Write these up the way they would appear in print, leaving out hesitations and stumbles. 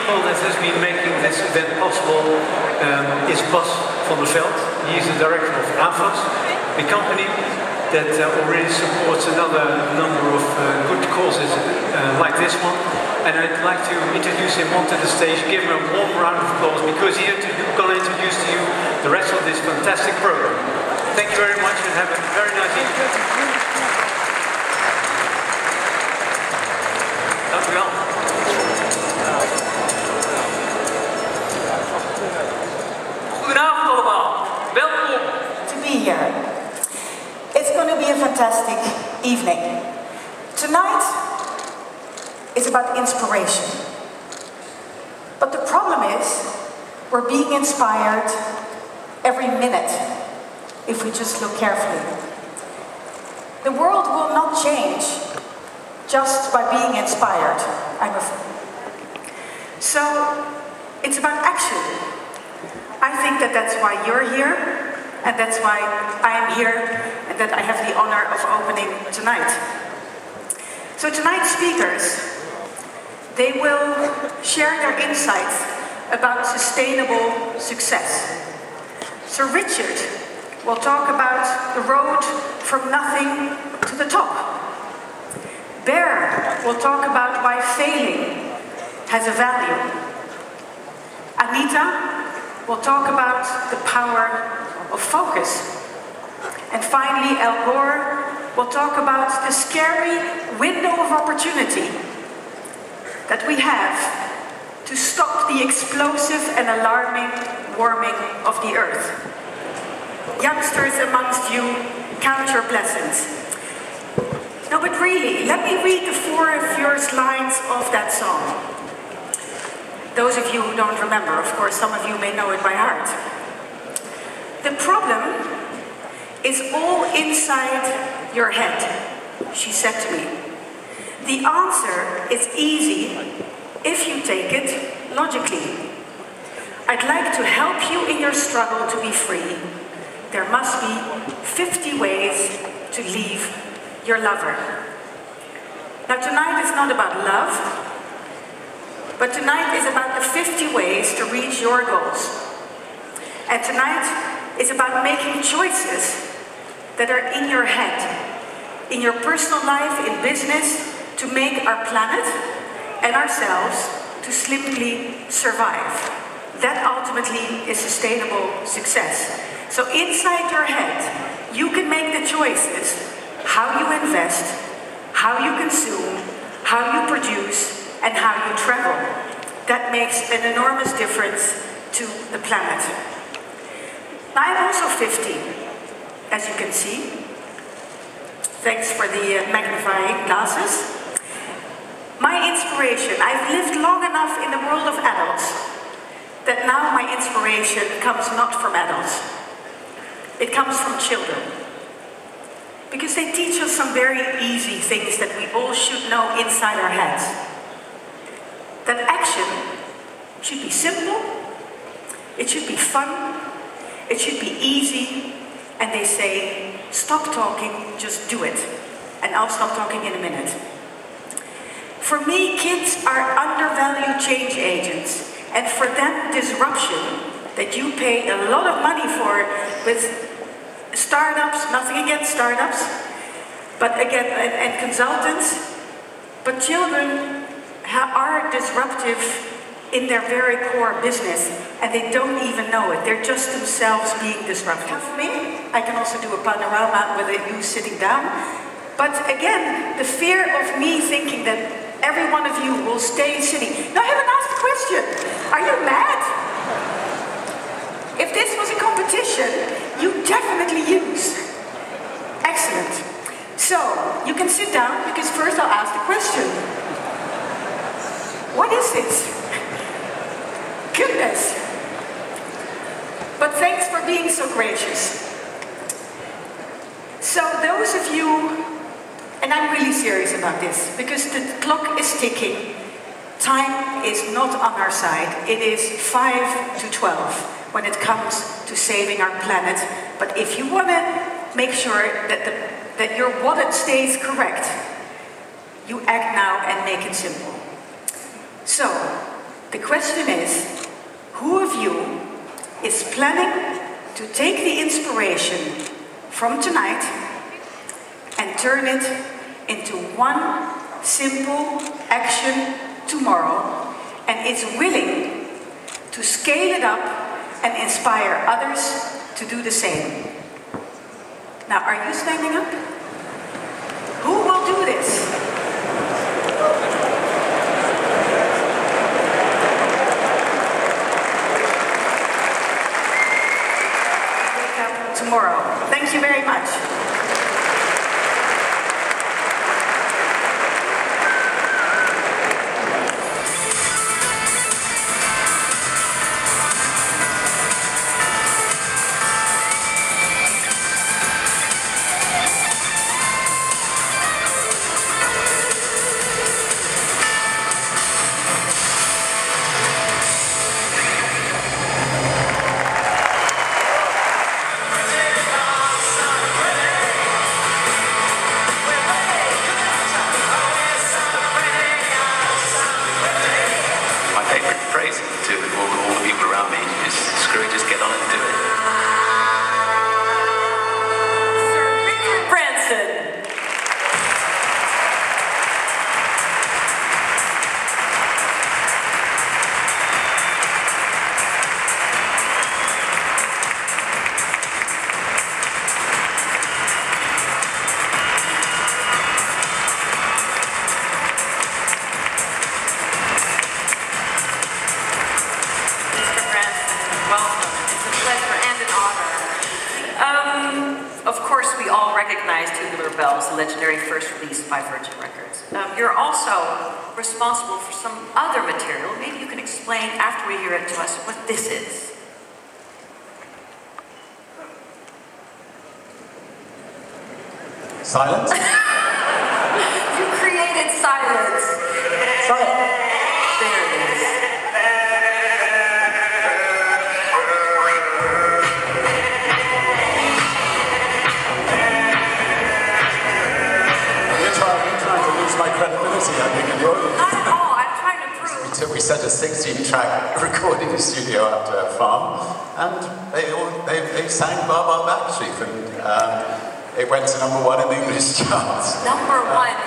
people that has been making this event possible is Bas van der Veld. He is the director of AFAS, the company that already supports another number of good causes like this one. And I'd like to introduce him onto the stage, give him a warm round of applause, because he's going to introduce to you the rest of this fantastic program. Thank you very much and have a very nice evening. Dank u wel. Goedenavond allemaal. Welkom. To be here. It's going to be a fantastic evening. Tonight is about inspiration. But the problem is, we're being inspired every minute if we just look carefully. The world will not change just by being inspired, I'm afraid. So, it's about action. I think that that's why you're here, and that's why I am here, and that I have the honor of opening tonight. So tonight's speakers, they will share their insights about sustainable success. Sir Richard will talk about the road from nothing to the top. Bear will talk about why failing has a value. Anita will talk about the power of focus. And finally, Al Gore will talk about the scary window of opportunity that we have to stop the explosive and alarming warming of the earth. Youngsters amongst you, count your blessings. No, but really, let me read the four first lines of that song. Those of you who don't remember, of course, some of you may know it by heart. The problem is all inside your head, she said to me. The answer is easy if you take it logically. I'd like to help you in your struggle to be free. There must be 50 ways to leave your lover. Now tonight is not about love, but tonight is about the 50 ways to reach your goals. And tonight is about making choices that are in your head, in your personal life, in business, to make our planet and ourselves to simply survive. That ultimately is sustainable success. So inside your head, you can make the choices, how you invest, how you consume, how you produce, and how you travel. That makes an enormous difference to the planet. Now, I'm also 50, as you can see. Thanks for the magnifying glasses. My inspiration, I've lived long enough in the world of adults that now my inspiration comes not from adults. It comes from children. Because they teach us some very easy things that we all should know inside our heads. That action should be simple, it should be fun, it should be easy, and they say, stop talking, just do it. And I'll stop talking in a minute. For me, kids are undervalued change agents, and for them, disruption that you pay a lot of money for with startups, nothing against startups, but again, and consultants, but children are disruptive in their very core business, and they don't even know it. They're just themselves being disruptive. For me, I can also do a panorama with you sitting down, but again, the fear of me thinking that every one of you will stay sitting. No, I haven't asked the question. Are you mad? If this was a competition, you definitely use. Excellent. So, you can sit down, because first I'll ask the question. What is this? Goodness. But thanks for being so gracious. So those of you, and I'm really serious about this, because the clock is ticking, time is not on our side. It is 5 to 12 when it comes to saving our planet. But if you want to make sure that your wallet stays correct, you act now and make it simple. So, the The question is, who of you is planning to take the inspiration from tonight and turn it into one simple action tomorrow, and is willing to scale it up and inspire others to do the same? Now, are you standing up? Who will do this? Wake up tomorrow. Thank you very much. Legendary first release by Virgin Records. You're also responsible for some other material. Maybe you can explain, after we hear it to us, what this is. Silence? You created silence. Silence. There it is. My credibility, I think, in the audience. Not at all. I'm trying to prove. We sent a 16-track recording studio out to a farm, and they sang Bar Bar Back Sheep, and it went to #1 in the English charts. #1?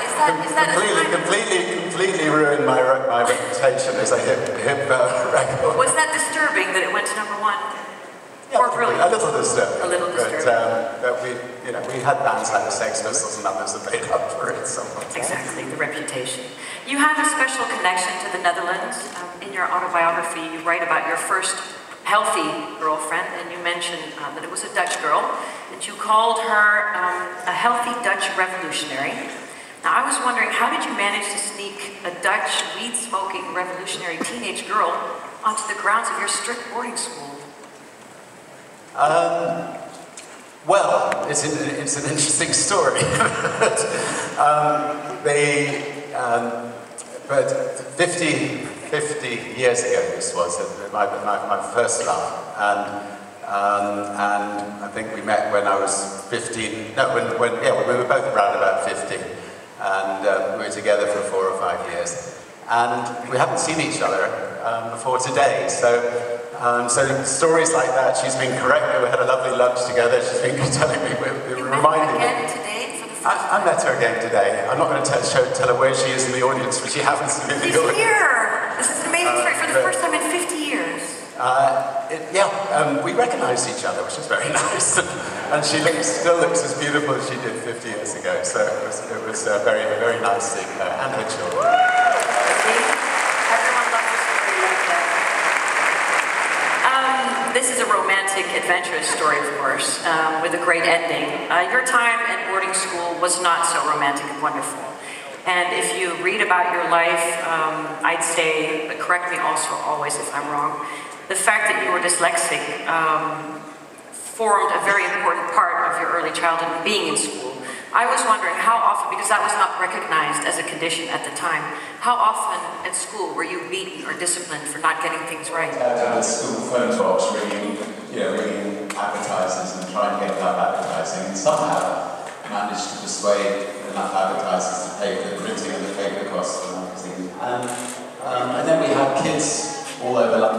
Is that completely ruined my reputation as a hip record. Was that disturbing that it went to #1? Yeah, or brilliant? A little disturbing. A little disturbing. But we had bands like the Sex Pistols and others that made up for it somewhat. Exactly, the reputation. You have a special connection to the Netherlands. In your autobiography, you write about your first healthy girlfriend, and you mentioned that it was a Dutch girl, and you called her a healthy Dutch revolutionary. Now, I was wondering, how did you manage to sneak a Dutch weed-smoking revolutionary teenage girl onto the grounds of your strict boarding school? Well, it's an interesting story. But 50 years ago, this was my first love, and I think we met when I was 15. No, when we were both around about 50, and we were together for 4 or 5 years, and we haven't seen each other before today. So stories like that, she's been correct. We had a lovely lunch together. She's been telling me, reminding me. Today for the first I met her again today. I'm not going to tell her where she is in the audience, but she happens to be in the audience. She's here! This is an amazing story for the first time in 50 years. We recognized each other, which is very nice. And she still looks as beautiful as she did 50 years ago. So it was very, very nice seeing her and her children. This is a romantic, adventurous story, of course, with a great ending. Your time at boarding school was not so romantic and wonderful. And if you read about your life, I'd say, but correct me also always if I'm wrong, the fact that you were dyslexic formed a very important part of your early childhood and being in school. I was wondering how often, because that was not recognized as a condition at the time, how often at school were you beaten or disciplined for not getting things right? The school phone box ringing advertisers and trying to get enough advertising, and somehow managed to persuade enough advertisers to pay for the printing of the paper costs of the magazine. And then we had kids all over